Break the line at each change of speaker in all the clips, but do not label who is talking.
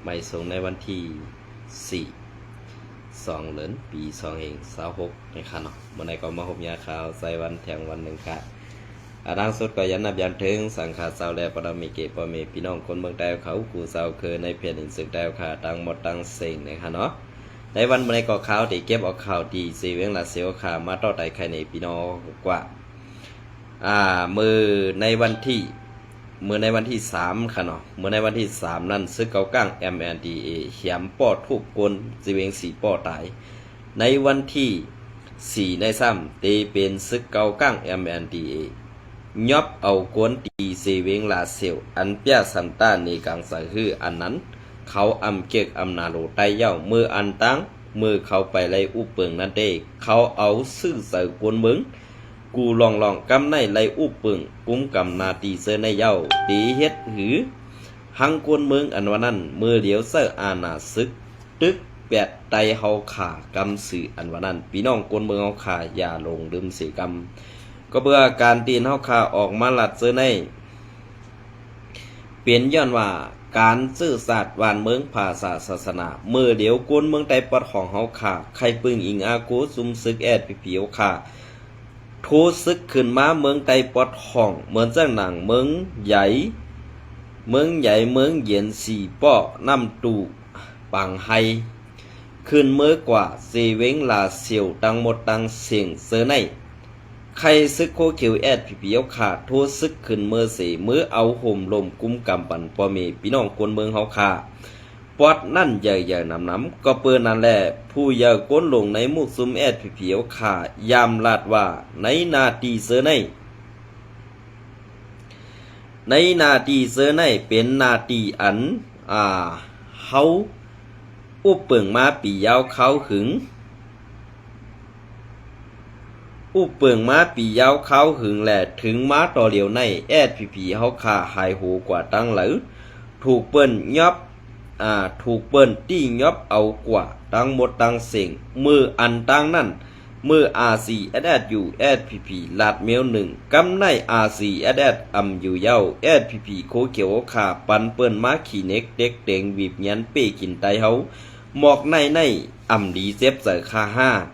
ไม่ส่งในวันที่4 เดือนปี2526นะครับเนาะเมื่อไหร่ก็มาพบยาข่าวใส่วันแทงวันหนึ่งค่ะดังสุดก็ยันนับยันถึงสังขารเศร้าและปรมีเกปเมพี่น้องคนเมืองใต้เขากูเศร้าเคยในเพียรอินสึกได้ค่ะตั้งหมดตั้งเซ็งนะครับเนาะในวันเมื่อไหร่ก็ข่าวที่เก็บเอาข่าวดีสีเวงละเสียวค่ะมาต่อใจใครในพี่น้องกว่ามือในวันที่3ค่ะเนาะเมื่อในวันที่3นั้นซึกเกาก้าง MNDA เขียมปอดทุบกลสิเวง4ปอตายในวันที่4ใน3ตีเป็นซึกเกาก้าง MNDA ยอบเอากวนตีสิเวงลาเซียวอันเปียสันต้าในกังสะฮืออันนั้นเขาอำเกียกอำนาโลไตเย้ามืออันตั้งมือเขาไปไล่อุปเปิงนั่นเด้เขาเอาซื่อใส่กวนมึงกูลองกำในไล่อุปเปิงกุ้มกำนาตีเซในเย้าตีเฮ็ดหือหังกวนเมืองอันวันนั้นมือเดียวเซออาณาซึกตึกแปดไตเฮาขากำสื่ออันวันนั้นพี่น้องกวนเมืองเฮาขาอย่าลงลืมเสียกรรมก็เบื่อการตีนเฮาขาออกมาลัดเซในเปลี่ยนย้อนว่าการซื่อสัตย์วานเมืองภาษาศาสนาเมื่อเดียวกวนเมืองใต้ปอดของเฮาขาใครปึงอิงอากูซุมซึกแอดพี่ๆเฮาขาโทซึกขึ้นมาเมืองไต้ปอดห้องเหมือนจังหนังเมืองใหญ่เมืองเย็นสีป้อน้ำตูปังไฮขึ้นเมื่อกว่าเซเวงลาเซียวตังหมดตังเสียงเซอในใครซึกโคเขียวแอดพี่เปียวขาดโทซึกขึ้นเมื่อเสมือเอาห่มลมกุ้มกำปันปอเมพี่น้องคนเมืองเฮาขาปอดนั่นใหญ่ๆน้ำก็เปิ้นนั่นแหละผู้เยาก้นลงในมุกซุมแอดพี่เปียวขายามลาดว่าในนาทีเซอในนาทีเซอในเป็นนาทีอันเฮาอุปเปิงมาปียาวเขาหึงอุปเปิงมาปียาวเขาหึงแหละถึงมาต่อเหลียวในแอดพี่เฮาขาหายหูกว่าตั้งหรือถูกเปิ้นยอบถูกเปิ้นตี้ยอบเอากว่าตั้งหมดตั้งเสียงมืออันตั้งนั่นมือ RC แอดอยู่แอดพี่ลาดเมียว1กำใน RC แอดอยู่เย้าแอดพี่โคเขียวขาปันเปิ้นมาขี่เน็กเด็กเต็งบีบยันเป้กินไตเฮาหมอกในดีเจ็บใส่คา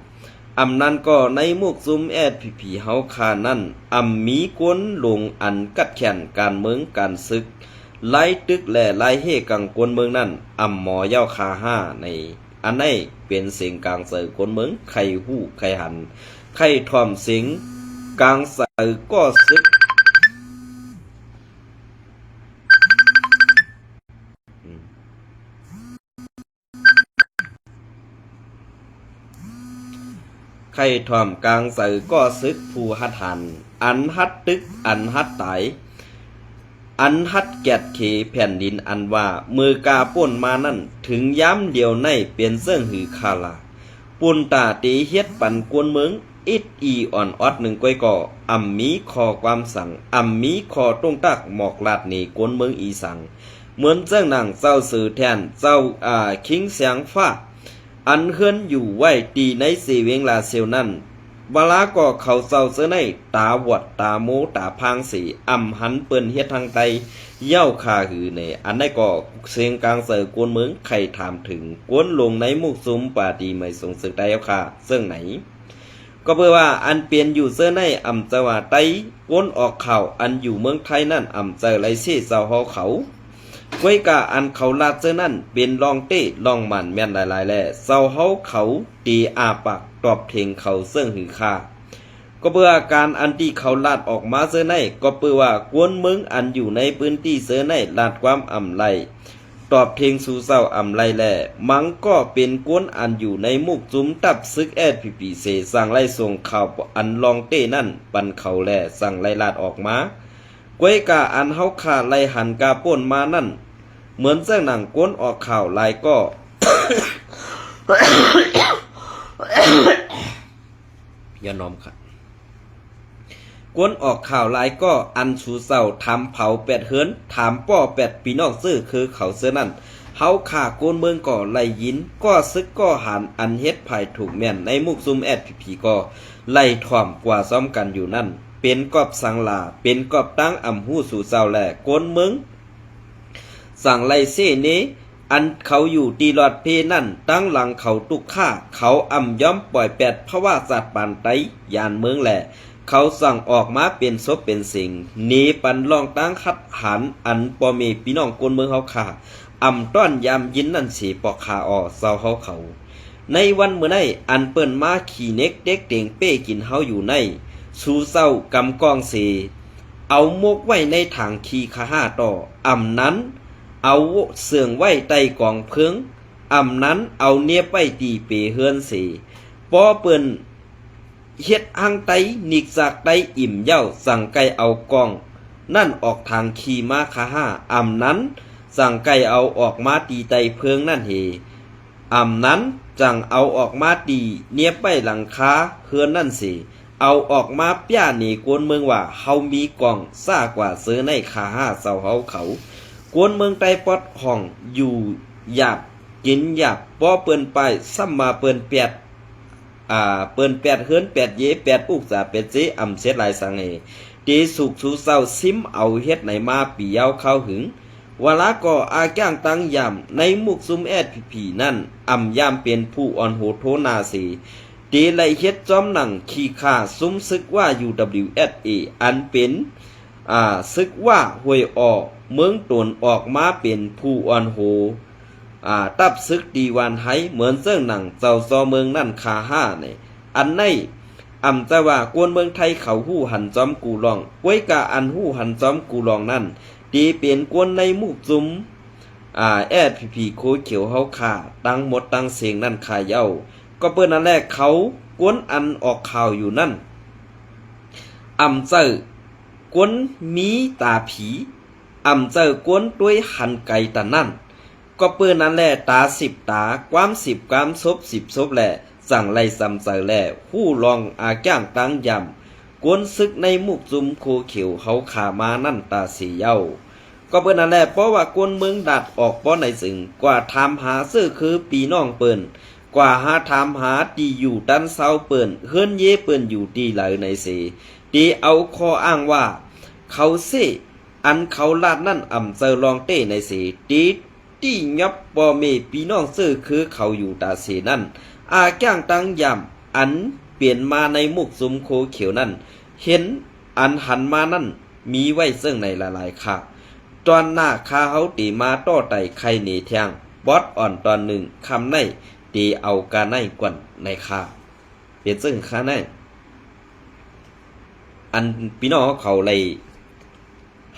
5นั้นก็ในมุกซุมแอดพี่เฮาคานั่นมีกวนลงอันกัดแขนการเมืองการศึกไล่ตึกแหล่ไล่เฮกังกวนเมืองนั่นหมอเย้าคา5ในอันนี้เป็นเสียงกลางเสือกวนเมืองไข่หู้ไข่หันไข่ทอมเสียงกลางเสือก็ซึกไข่ทอมกลางเสือก็ซึกผู้หัดหันอันหัดตึกอันหัดไตอันหัดแกดเขแผ่นดินอันว่ามือกาป่นมานั่นถึงย้ำเดียวในเปลี่ยนเสื่องหือคาลาปุ่นตาตีเฮ็ดปันกวนเมืองอิดอ่อนออด1ก้อยก่อมีคอความสั่งมีคอตรงตักหมอกลาดนี่กวนเมืองอีสังเหมือนเจ้าหนังเจ้าสื่อแทนเจ้าคิงเสียงฟ้าอันเฮือนอยู่ไว้ตีในสีเวงลาเซียวนั่นเวลาก็เขาเศร้าเสื้อในตาหวดตาโมตาพางสีหันเปิ้นเฮ็ดทางไตเย้าคาหือในอันได้ก็เสียงกลางเสือกวนเมืองใครถามถึงกวนลงในมุกซุมปาดีไม่ส่งศึกได้ค่ะเสื่องไหนก็เพื่อว่าอันเปลี่ยนอยู่เสื้อในจังหวะไตกวนออกข่าวอันอยู่เมืองไทยนั่นเจอไรเสียเจ้าเฮาเขาก้วยกาอันเขาลาดเสื้อนั่นเป็นลองเต้ลองมันแม่นหลายๆแล่เจ้าเฮาเขาตีปากตอบเทงเขาเสื่องหือค่าก็เพื่อการอันที่เขาลาดออกมาเสื้อในก็เพื่อว่ากวนเมืองอันอยู่ในพื้นที่เสื้อในลาดความไลตอบเทงสู่เศร้าไลแล่มังก็เป็นกวนอันอยู่ในมุกจุ้มตับซึกแอดพี่เสสั่งไล่ส่งข่าวอันลองเต้นั่นปันเขาแล่สั่งไล่ลาดออกมาก้วยกาอันเฮาขาไล่หันกาป่นมานั่นเหมือนเจ้าหนังกวนออกข่าวลายก็ อย่านอมค่ะกวนออกข่าวลายก็อันชูเศร้าทำเผา8เฮือนถามป้อ8ปีนอกซื้อคือเขาเสื้อนั่นเฮาข่าโกนเมืองก่อไล่ยินก็ซึกก็หันอันเฮ็ดภายถูกแม่นในมุกซุมแอดพี่ก็ไล่ถ่อมกว่าซ้อมกันอยู่นั่นเป็นกอบสังลาเป็นกอบตั้งหู้สู่เศร้าแหล่โกนเมืองสั่งไล่เสนี้ อันเขาอยู่ตีหลอดเพนั่นตั้งหลังเขาตุกฆ่าเขาอ่ำย้อมปล่อยแปดเพราะว่าสัตว์ปานไตยานเมืองแหละเขาสั่งออกมาเป็นศพเป็นสิ่งหนีปันลองตั้งคัดหันอันปอมีพี่น้องกวนเมืองเขาขาอ่ำต้อนยามยินนั่นสีปอกขาอ่อเศร้าเขาในวันเมื่อในอันเปิ้นมาขี่เน็กเด็กเต่งเป้กินเฮาอยู่ในสู่เศร้ากำกองเสเอามกไว้ในถังขี่ขาห้าต่ออ่ำนั้นเอาเสื่องไว้ใต้กองเพิงอ่ำนั้นเอาเนียบไว้ตีเปเฮือนเสปอเปิ้นเฮ็ดหางไตนิกจากไตอิ่มเย้าสั่งไก่เอากองนั่นออกทางขี่มาขาห้าอ่ำนั้นสั่งไก่เอาออกมาตีไตเพิงนั่นเฮอ่ำนั้นจังเอาออกมาตีเนียบไปหลังคาเฮือนนั่นสิเอาออกมาป้าหนีกวนเมืองว่าเฮามีกองซ่ากว่าซื้อในขาห้าเสาเฮาเขากวนเมืองไตปอดห้องอยู่หยาบกินหยาบป้อเปิ้นไปซ้ำมาเปิ้นแปดเปิ้นแปดเฮือนแปดเยแปดอุกษาเป็ดเจอำเสร็จหลายสังเฮตีสุกสูเศร้าซิมเอาเฮ็ดไหนมาปียาวเข้าหึงวลาก็อาแก้งตั้งยามในมุกซุมแอดผีนั่นอ่ำยามเป็นผู้อ่อนโหโทนาสีตีไลเฮ็ดจอมหนังขี้ข่าซุมซึกว่า UWSA อันเป็นซึกว่าห้วยออกเมืองตนออกมาเป็นผู้อ่อนโหตับซึกดีวานไห้เหมือนเสื้อหนังเจ้าซอเมืองนั่นคาห้าเนี่ยอันในอ่ำจะว่ากวนเมืองไทยเขาหู้หันจอมกูลองไว้กะอันหู้หันจอมกูลองนั่นตีเปลี่ยนกวนในมุกจุมแอดผีโคเขียวเฮาขาตั้งหมดตั้งเสียงนั่นขายเย้าก็เปิ้นอันแรกเขากวนอันออกข่าวอยู่นั่นอ่ำเจอกวนมีตาผีอ่ำเจอกวนด้วยหันไก่ตานั่นก็เปิ้นนั้นแหละตา10 ตาความ10ความศพ10 ศพแหละสั่งไล่ซ้ำเจอแหละผู้ลองจ้างตั้งยำกวนซึกในมุกจุมโคเขียวเขาขามานั่นตาสีเย้าก็เปิ้นนั่นแหละเพราะว่ากวนเมืองดัดออกป้อในสึงกว่าทำหาซื้อคือปีน้องเปิ้นกว่าหาทำหาตีอยู่ดันเศร้าเปิ้นเฮือนเย่เปิ้นอยู่ตีไหลในสีตีเอาข้ออ้างว่าเขาเสอันเขาลาดนั่นอ่ำเจอลองเต้ในสีตีที่ยับปอเมปีน้องซื้อคือเขาอยู่ตาเสนั่นจ้างตั้งยำอันเปลี่ยนมาในมุกซุมโคเขียวนั่นเห็นอันหันมานั่นมีไว้ซึ่งในหลายๆค่ะตอนหน้าคาเฮาตีมาต้อไตไข่หนีเทียงบอสอ่อนตอนหนึ่งคำในตีเอากาในกวนในคาเปลี่ยนซึ่งคาในอันพี่น้องเขาเลย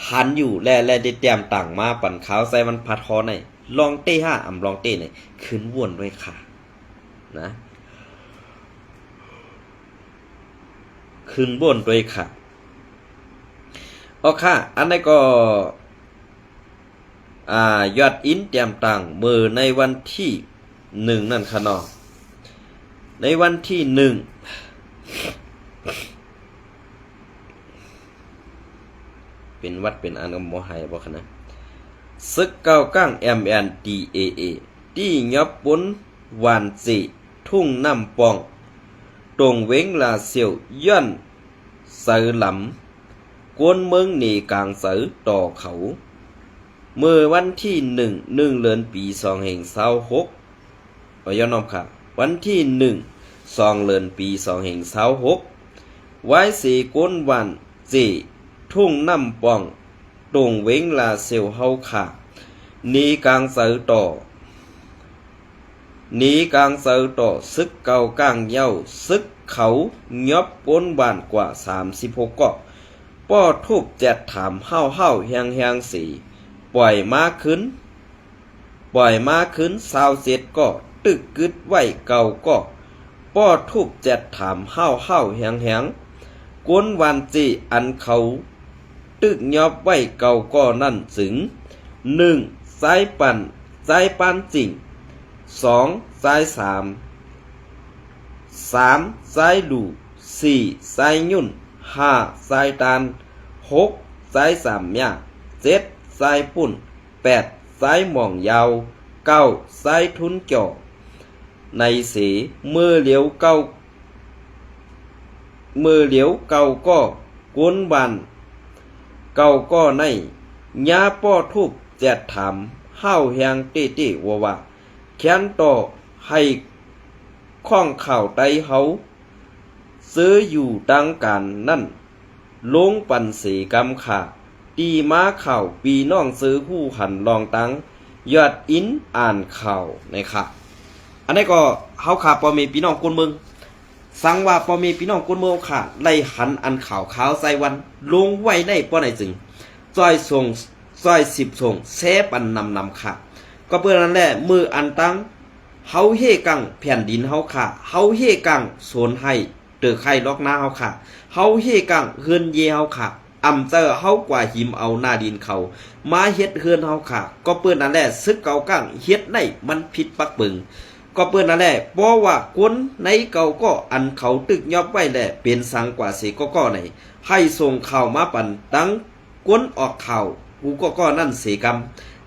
หันอยู่แลได้เตรียมต่างมาปั่นขาวใส่มันพัดคอในลองเต้ห้าลองเต้เนี่ยขึ้นวนด้วยค่ะนะขึ้นวนด้วยค่ะค่ะอันนี้ก็ยอดอินเตรียมต่างมือในวันที่1นั่นค่ะเนาะในวันที่1เป็นวัดเป็นอันกับหมอหายบ่คะนะซึกเก้าก้าง MNDAA ที่ยับปนหวานจีทุ่งน้ำปองตรงเว้งลาเสียวย่อนเสือหลำกวนเมืองหนีกลางเสือต่อเขาเมื่อวันที่1เดือนปี2526ย้อนน้องค่ะวันที่1 2เดือนปี2526ไว้สีกวนหวานจีทุ่งน้ำปองตรงเว้งลาเซลเฮาค่ะนีกลางเสือต่อนีกลางเสือต่อซึกเก่ากลางเย้าซึกเขายบปนบ้านกว่า36ก็ป้อทุบแจดถามเฮาแหงสีปล่อยมาขึ้น27ก็ตึกกึดไว้เก่าก็ป้อทุบแจดถามเฮาแหงกวนวันจีอันเขาตึกยอบไว้เก่าก็นั่นถึง1สายปั่นจริง2สาย3สายดู4สายยุ่น5สายตาล6สายสามยา7สายปุ่น8สายหม่องยาว9สายทุนเกี่ยวในสีมือเหลียวเก่าก็กวนบันเก่าก็ในญาป้อทุบแจดถาม ห้าวแหงเต้ๆว่าแค้นต่อให้ข้องข่าวไตเฮาซื้ออยู่ดังกันนั่นลงปันเสกำขาตีม้าข่าวปีน้องซื้อหู้หันลองตังยอดอินอ่านข่าวในค่ะอันนี้ก็เฮาขาปอมีพี่น้องคนเมืองสังว่าปอมีพี่น้องคนเมืองค่ะไล่หันอันข่าวขาวใส่วันลงไว้ในป้อไหนจึงซอยส่งซอย10ส่งแซบอันนำค่ะก็เพื่อนั้นแหละมืออันตั้งเฮาเฮกังแผ่นดินเฮาค่ะเฮาเฮกังโซนให้เตือไข่ล็อกหน้าเฮาค่ะเฮาเฮกังเฮือนเยเฮาค่ะอำเจอเฮากว่าหิมเอาหน้าดินเขามาเฮ็ดเฮือนเฮาค่ะก็เปิ้นนั่นแหละซึกเก่ากังเฮ็ดได้มันผิดปักปึงก็เปิ้นนั่นแหละเพราะว่าคนในเก่าก็อันเขาตึกยอบไว้แหละเป็นสังกว่าสิก็ไหนให้ส่งข่าวมาปั่นตั้งกวนออกข่าวกูก็นั่นเสกรรม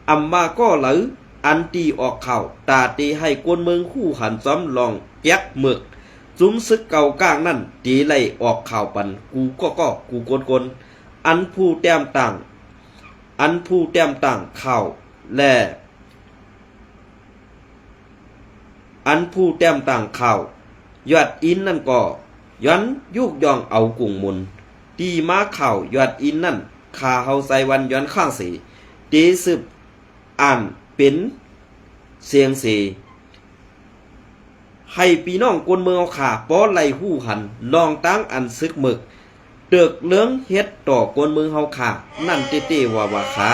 อำมาก็เหลืออันตีออกข่าวตาตีให้กวนเมืองคู่หันซ้อมลองแยกเมือกจุ้มซึกเก่าก้างนั่นตีไล่ออกข่าวปันกูกูกนอันผู้แต้มต่างข่าวและอันผู้แต้มต่างข่าวยอดอินนั่นก็ย้อนยุกยองเอากุ่งมุนตีมาข่าวยอดอินนั่นคาเฮาใส่วันย้อนข้างสีตีสืบอ่านเป็นเสียงสีให้พี่น้องกวนเมืองเอาขาป้อไหลหู้หันลองตั้งอันซึกหมึกเตือกเลื้องเฮ็ดต่อกวนเมืองเฮาขานั่นเต้ๆว่าขา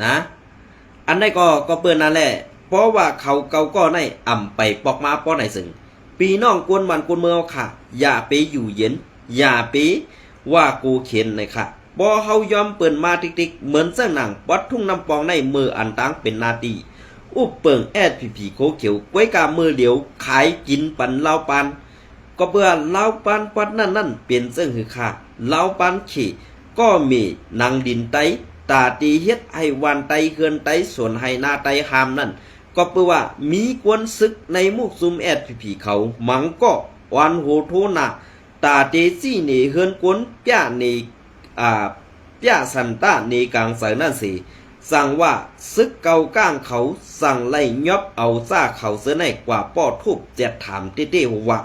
นะอันนี้ก็เปิ้นนั่นแหละเพราะว่าเขาเก่าก็ในอ่ำไปปอกมาป้อไหนซึ่งปีน้องกวนมันกวนเมืองค่ะอย่าไปอยู่เย็นอย่าไปว่ากูเข็นเลยค่ะบ่เฮายอมเปิ้นมาติ๊กๆเหมือนเสื้อหนังปัดทุ่งน้ำปองในมืออันตั้งเป็นนาตีอุบเปิงแอดผีโคเขียวก้วยกามือเหลียวขายกินปันเล่าปันก็เบื่อเล่าปันปัดนั่นเป็นเสื้อหือค่ะเล่าปันขี่ก็มีนางดินไตตาตีเฮ็ดให้วันไตเคือนไตส่วนให้หน้าไตหามนั่นก็เปื่อว่ามีกวนซึกในมุกซุมแอดผีเขามังก็วันโหโทนาตาเตซี่เนเฮือนกวนป้าเนป้าสันตาเนกลางใส่นั่นสิสั่งว่าซึกเก่าก้างเขาสั่งไล่ยอบเอาซ่าเขาเสื้อในกว่าป้อทุบเจ็ดถามเต้ๆว่า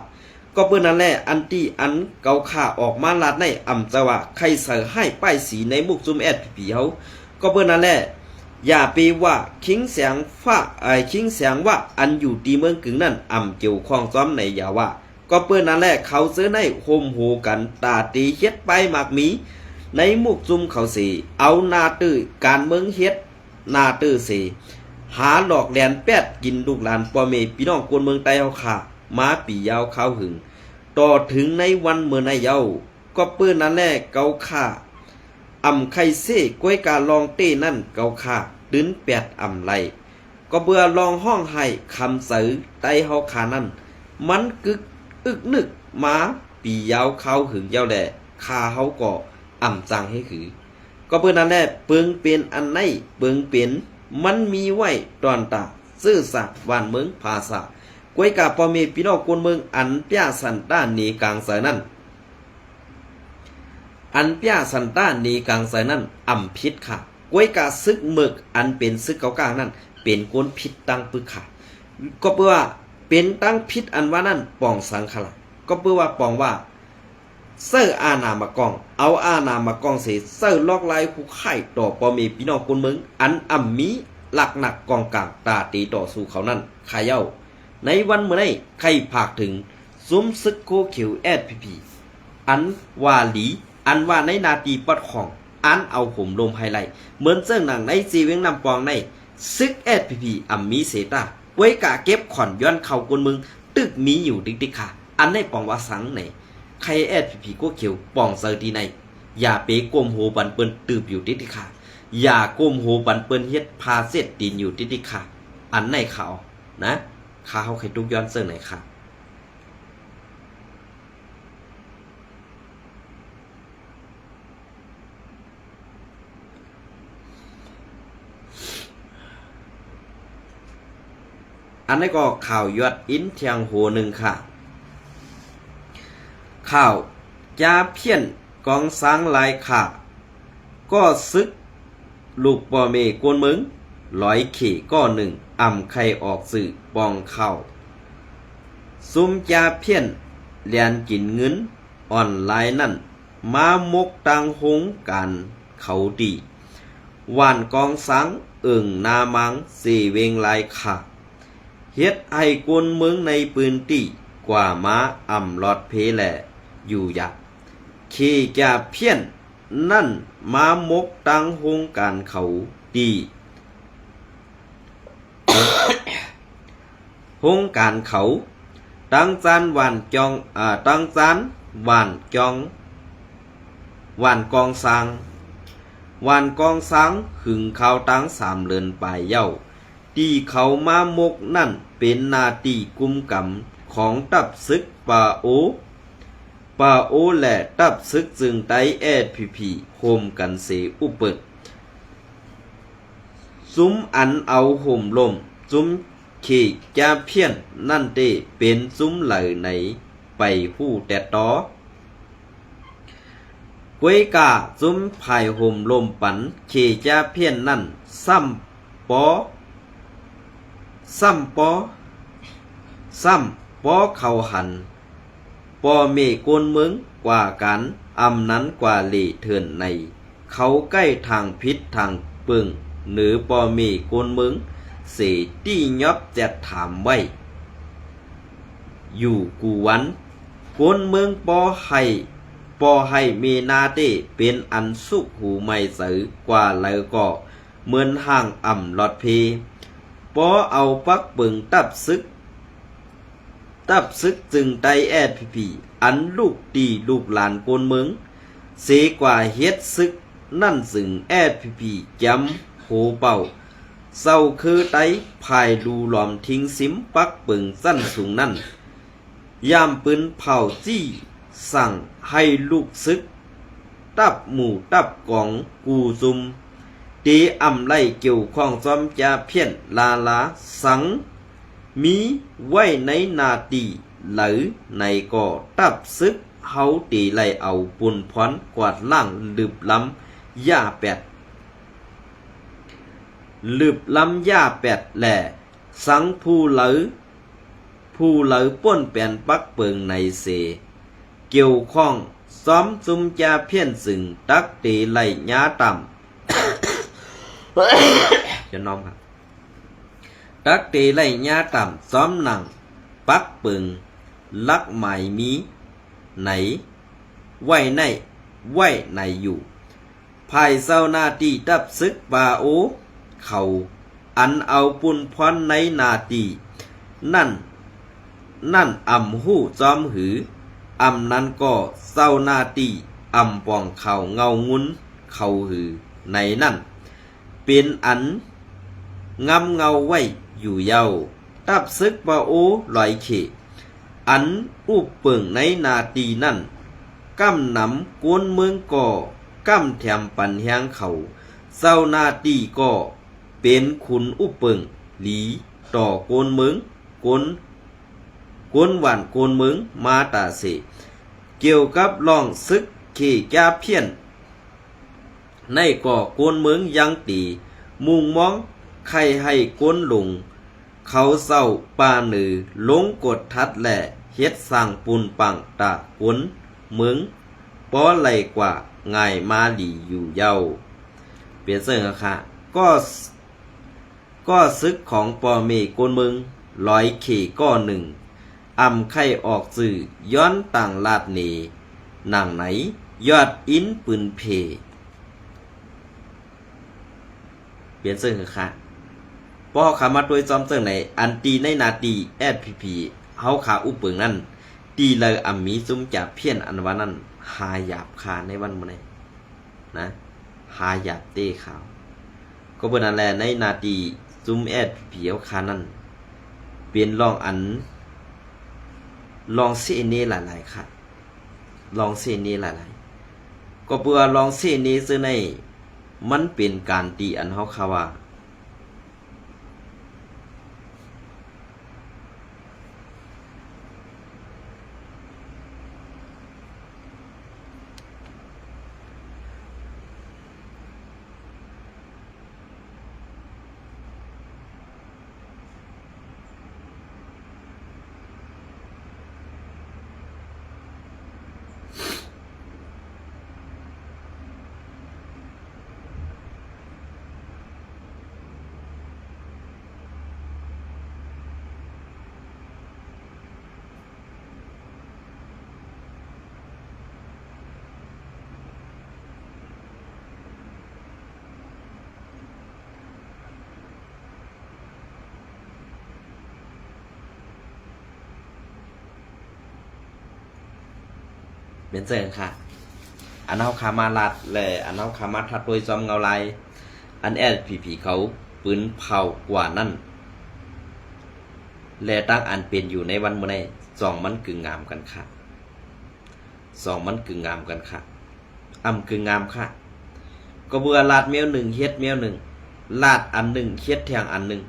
ก็เพื่อนั่นแหละอันที่อันเกาข่าออกมาลาดในอ่ำจะว่าใครใส่ให้ป้ายสีในมุกซุมแอดผีเขาก็เพื่อนั่นแหละอย่าไปว่าคิงเสียงว่าอันอยู่ตีเมืองกึ่งนั่นอ่ำเกี่ยวข้องซ้อมในอย่าว่าก็เพื่อนั่นแหละเขาเสื้อในโฮมโหกันตาตีเฮ็ดไปหมากมีในมุกซุมเขาสีเอานาตื้อการเมืองเฮ็ดนาตื้อสีหาหลอกแหลนแปดกินลูกหลานพ่อแม่พี่น้องคนเมืองใต้เฮาค่ะมาปียาวข้าวหึงต่อถึงในวันเมื่อในเยาก็เปื้อนนั่นแหละเกาข่าอ่ำไข่เซ่ก้วยกาลองเต้นั่นเกาข่าดืนแปดอ่ำไหลก็เบื่อลองห้องให้คำสือไต้เฮาขานั่นมันกึกอึกนึกมาปียาวข้าวหึงยาวแหละคาเฮาก็อ่ำจังให้คือก็เปื้อนนั่นแหละเปิงเป็นอันไหนเปิงเป็นมันมีไว้ตอนตาซื่อสัตย์วานเมืองภาษากวยกาปอมีพี่น้องคนเมืองอันป้าสันต้านีกลางเสนั่นอันป้าสันต้านีกลางเสนั่นอ่ำพิษค่ะกวยกาซึกหมึกอันเป็นซึกเก่ากลางนั่นเป็นก้นพิษตั้งปึกค่ะก็เพื่อว่าเป็นตั้งพิษอันว่านั่นปองสังขละก็เพื่อว่าปองว่าเสื้ออานามากองเอาอานามากองเสเสื้อลอกลายคู่ไข่ต่อปอมีพี่น้องคนเมืองอันอ่ำมีหลักหนักกองกลางตาตีต่อสู่เขานั่นขายเย้าในวันเมื่อไร่ใครผากถึงซุ้มซึกโคเขียวแอดพีอันว่าหลีอันว่าในนาตีปัดของอันเอาผมลมไฮไลท์เหมือนเสื้อหนังในซีเวงนำปองในซึกแอดพีอัมมีเซตาไว้กะเก็บขอนย้อนเข่ากนมึงตึกมีอยู่ติ๊กค่ะอันในปองว่าสังไหนใครแอดพีโคเขียวปองเซอร์ดีในอย่าเปกลมโหบันเปิ้นตืบอยู่ติ๊กค่ะอย่ากลมโหบันเปิ้นเฮ็ดพาเสร็จตีนอยู่ติ๊กค่ะอันในข่าวนะข้าเขาใครทุกย้อนเสื้อไหนค่ะอันนี้ก็ข่าวยอดอินเทียงโหหนึ่งค่ะ ข่าวจาเพี้ยนกองสางลายขาก็ซึกลูกปอเมกวนมึงร้อยเขก็หนึ่งอ่ำไข่ออกสื่อปองเข้าซุมจาเพี้ยนเลียนกินเงินอ่อนลายนั่นมามกตังหงกันเขาดีหวานกองสังนามังเสเวงลายขาเฮ็ดให้กวนเมืองในปืนตีกว่าม้าอ่ำลอดเพแหล่อยู่อยากเคจาเพี้ยนนั่นมามกตังหงการเขาดี หงการเขาตั้งจานหวานจองตั้งจานหวานจองหวานกองสังหวานกองสังหึงเขาตั้งสามเลือนปลายเย้าตีเขามามกนั่นเป็นนาตีกุมกำของตับซึกป่าโอและตับซึกจึงไตพีโฮมกันเสอุปึกซุ้มอันเอาห่มลมซุ้มขี่จาเพี้ยนนั่นเตเป็นซุ้มไหลไหนไปผู้แต่ต่อกวยกาซุ้มภายห่มลมปันขี่จาเพี้ยนนั่นซ้ำปอเขาหันปอเมกวนเมืองกว่ากันอำนั้นกว่าเหล่เถื่อนในเขาใกล้ทางพิษทางเปิงหรือปอเมกวนเมืองเสตี้ยอบแจดถามไว้อยู่กูวันกวนเมืองปอให้เมนาเตเป็นอันสุขหูไม่สือกว่าแล้วก็เหมือนห่างอ่ำลอดเพปอเอาปักเปิงตับซึกจึงไตพีอันลูกตีลูกหลานโกนเมืองเสกว่าเฮ็ดซึกนั่นสึงพีจำโหเป่าเศร้าคือไตภายดูหลอมทิ้งซิมปักเปิงสั้นสูงนั่นยามปืนเผาจี้สั่งให้ลูกซึกตับหมู่ตับกองกูซุมตีอ่ำไล่เกี่ยวข้องซ้อมจาเพี้ยนลาสังมีไว้ในนาตีหรือในก่อตับซึกเฮาตีไล่เอาปุ่นพรกวาดล่างลืบล้ำย่าแปดแหล่สังผู้เหลือป้นแปนปักเปิงในเสเกี่ยวข้องซ้อมซุมจาเพี้ยนสึงตักตีไล่ญาต่ำ จะน้อมครับตักตีไล่ญาต่ำซ้อมหนังปักเปิงลักหมายมีไหนไว้ในอยู่ภายเศร้าหน้าตีตับซึกปาโอเขาอันเอาปุ่นพรในนาตีนั่นอ่ำหู้จอมหืออ่ำนั้นก็เศร้าหน้าตีอ่ำปองเขาเงางุ้นเขาหือในนั่นเป็นอันงำเงาไว้อยู่เย้าตับซึกปาโอลอยเขอันอุบเปิงในนาตีนั่นกำนำกวนเมืองก่อกำแถมปันแหงเขาเศร้านาตีก็เป็นขุนอุบเปิงหลีต่อโกนเมืองกวนหวานโกนเมืองมาตาเสเกี่ยวกับลองซึกเขจาเพี้ยนในก่อโกนเมืองยังตีมุงมองใครให้โกนหลงเขาเศร้าปาหนือลงกดทัดแหล่เฮ็ดสร้างปูนปังตากวนเมืองป้อไหลกว่าง่ายมาหลีอยู่เย้าเปลี่ยนเสื้อค่ะก็ซึกของปอเมโกนเมืองร้อยเขก็หนึ่งอ่ำไข่ออกสื่อย้อนต่างลาดเนหนังไหนยอดอินปืนเพเปลี่ยนเสื้อค่ะป้อขามาโดยจอมเสื้อไหนอันตีในนาตีพีเฮาขาอุปเปิงนั่นตีเลยอ่ำมีซุ่มจับเพี้ยนอันวันนั้นหาหยาบคาในวันมื้อนี้นะหาหยาบเต้ขาวก็เบิ่นนั่นแหละในนาตีซุ่มพีเฮาคานั่นเปลี่ยนลองอันลองเสเนหลายๆค่ะลองเสเนหลายๆก็เพื่อลองเสเนซื่อในมันเป็นการตีอันเฮาคาว่า เป็นเจิงค่ะอันเฮาขามาลัดและอันเฮาขามาทัดโดยจอมเงาลายอันแอดผีเขาปืนเผากว่านั่นและตั้งอันเป็นอยู่ในวันมื้อนี้สองมันกึ่งงามกันค่ะสองมันกึ่งงามกันค่ะกึ่งงามค่ะก็เบื่อลาดเมียวหนึ่งเฮ็ดเมียวหนึ่งลาดอันหนึ่งเฮ็ดแทงอันหนึ่ง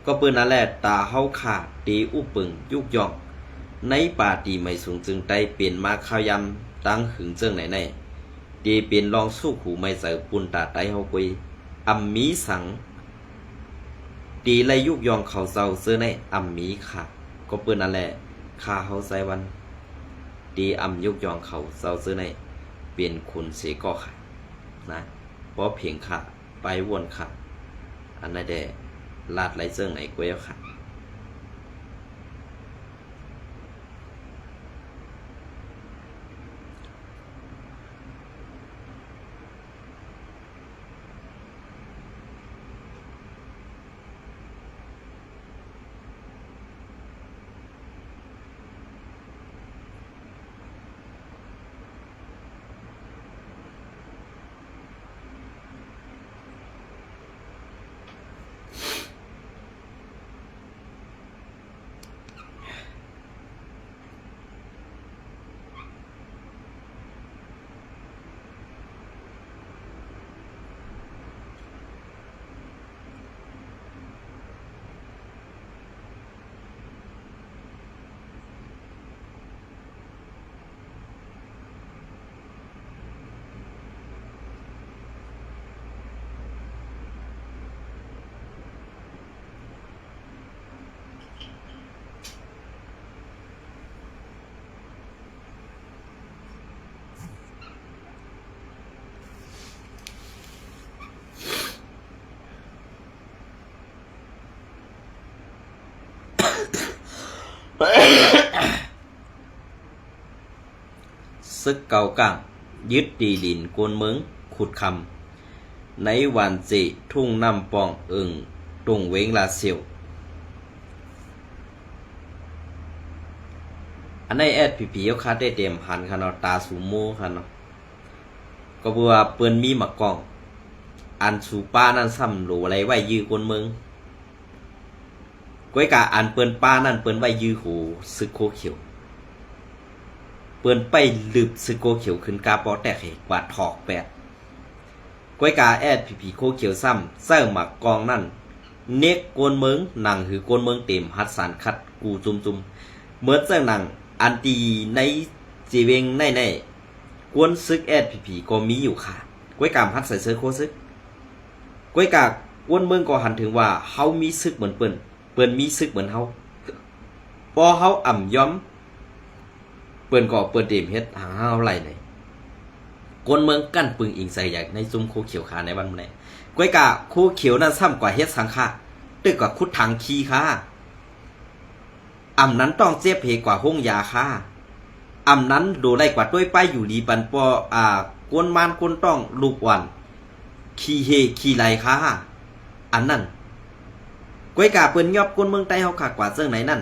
ก็เปิ้นนั่นแหละตาเฮาขาดตีอุปึงยุกย่องในป่าตีไม่สูงจึงได้เป็นมาข้าวยำตั้งหึงเจิงไหนตีเป็นลองสู้หูไม่ใส่ปุ่นตาไตเฮากุยมีสังตีไลยุกย่องเขาเศร้าเสื้อในมีค่ะก็เปิ้นนั่นแหละข้าเฮาใส่วันตียุกย่องเขาเศร้าเสื้อในเป็นคนเสก็ค่ะนะเพราะเพียงค่ะไปวนค่ะอันนั้นแดลาดไหลเจิงไหนกวยค่ะซึกเก่าก้างยึดดีดินกวนเมืองขุดคำในวันจิทุ่งน้ำปองตรงเวงลาเซียวอันในแอดผีเขาคาดได้เต็มพันค่ะเนาะตาสูโมค่ะเนาะก็บัวเปิ้นมีหมักกองอันสูป้านั่นซ้ำหลูอะไรไว้ยื้อกวนเมืองก้อยกาอันเปิ้นป้านั่นเปิ้นไว้ยื้อหูซึกโคเขียวเปิ้นไปลืบซึกโคเขียวขึ้นกาปอแตกเหกว่าถอกแปดก้อยกาแอดผีโคเขียวซ้ำเสื้อหมักกองนั่นเน็กกวนเมืองหนังหือกวนเมืองเต็มฮัดสารคัดกูจุมเมื่อเสื้อหนังอันตีในจีเวงในกวนซึกแอดผีก็มีอยู่ค่ะก้อยกามฮัดใส่เสื้อโคซึกก้อยกากวนเมืองก็หันถึงว่าเฮามีซึกเหมือนเปิ้นมีซึกเหมือนเฮาพอเฮาย้อมเปิ้นก็เต็มเฮ็ดหาเฮาไหลไหนคนเมืองกั้นปึงอิงใส่ใหญ่ในซุ่มโคเขียวขาในวันมื้อนี้ก้อยกะโคเขียวนั้นซ้ำกว่าเฮ็ดสังฆะตึกกว่าคุดถังขี้ค่ะนั้นต้องเจ็บเพกว่าห้องยาค่ะนั้นดูได้กว่าต้วยป้ายอยู่ดีปันปอกวนมานกวนต้องลูกวันขี้เฮขี้ไหลค่ะอันนั้นก้อยกะเปิ้นยอบกวนเมืองใต้เฮาคักกว่าเจิงไหนนั่น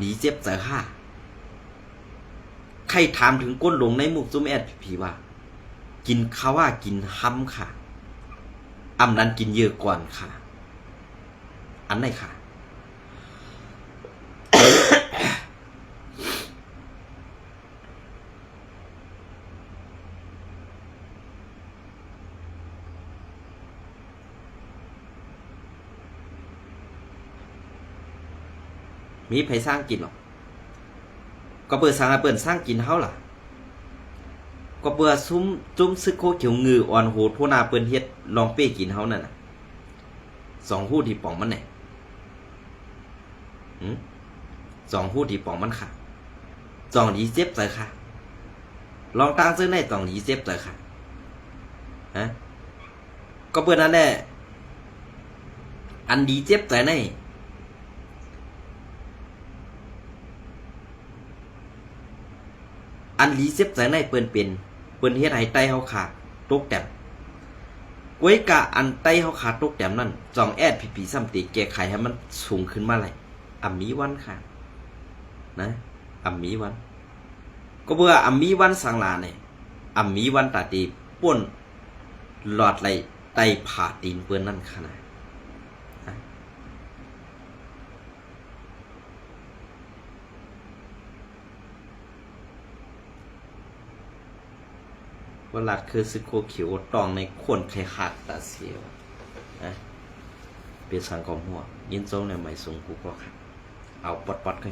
นี้เจ็บเจอค่ะใครถามถึงก้นหลงในหมู่ซุ่มแอดผีว่ากินข้าวว่ากินห้ำค่ะนั้นกินเยอะก่อนค่ะอันไหนค่ะ มีไผสร้างกินหรอกก็เปิดสร้างเปิดสร้างกินเฮาล่ะก็เปิดจุ้มซึกโคเขียวงืออ่อนโหดโทนาเปิ้นเฮ็ดลองเป้กินเฮานั่นน่ะสองหู้ที่ป่องมันไหนสองหู้ที่ป่องมันค่ะจองดีเจ็บใจค่ะลองตั้งซื้อในจองดีเจ็บใจค่ะฮะก็เปิดนั่นแหละอันดีเจ็บใจในอันลีเซฟใจในเปิ้นเฮ็ดให้ไตเฮาขาดตกแต้มก้วยกะอันไตเฮาขาดตกแต้มนั่นจองแอดผีซ้ำติแก้ไขให้มันสูงขึ้นมาเลยมีวันค่ะนะมีวัน ก็เบื่ออำมีวันสังลาเนี่ยอำมีวันตาตีป่นหลอดไหลไตผ่าตีนเปื้อนนั่นขนาดว่าลัดคือซึโคเขียวตองในขวนไข่หักตาเสียวนะเป็นสังของหัวยินโซ่ในใหม่สูงกูก็ครับเอาปอดๆ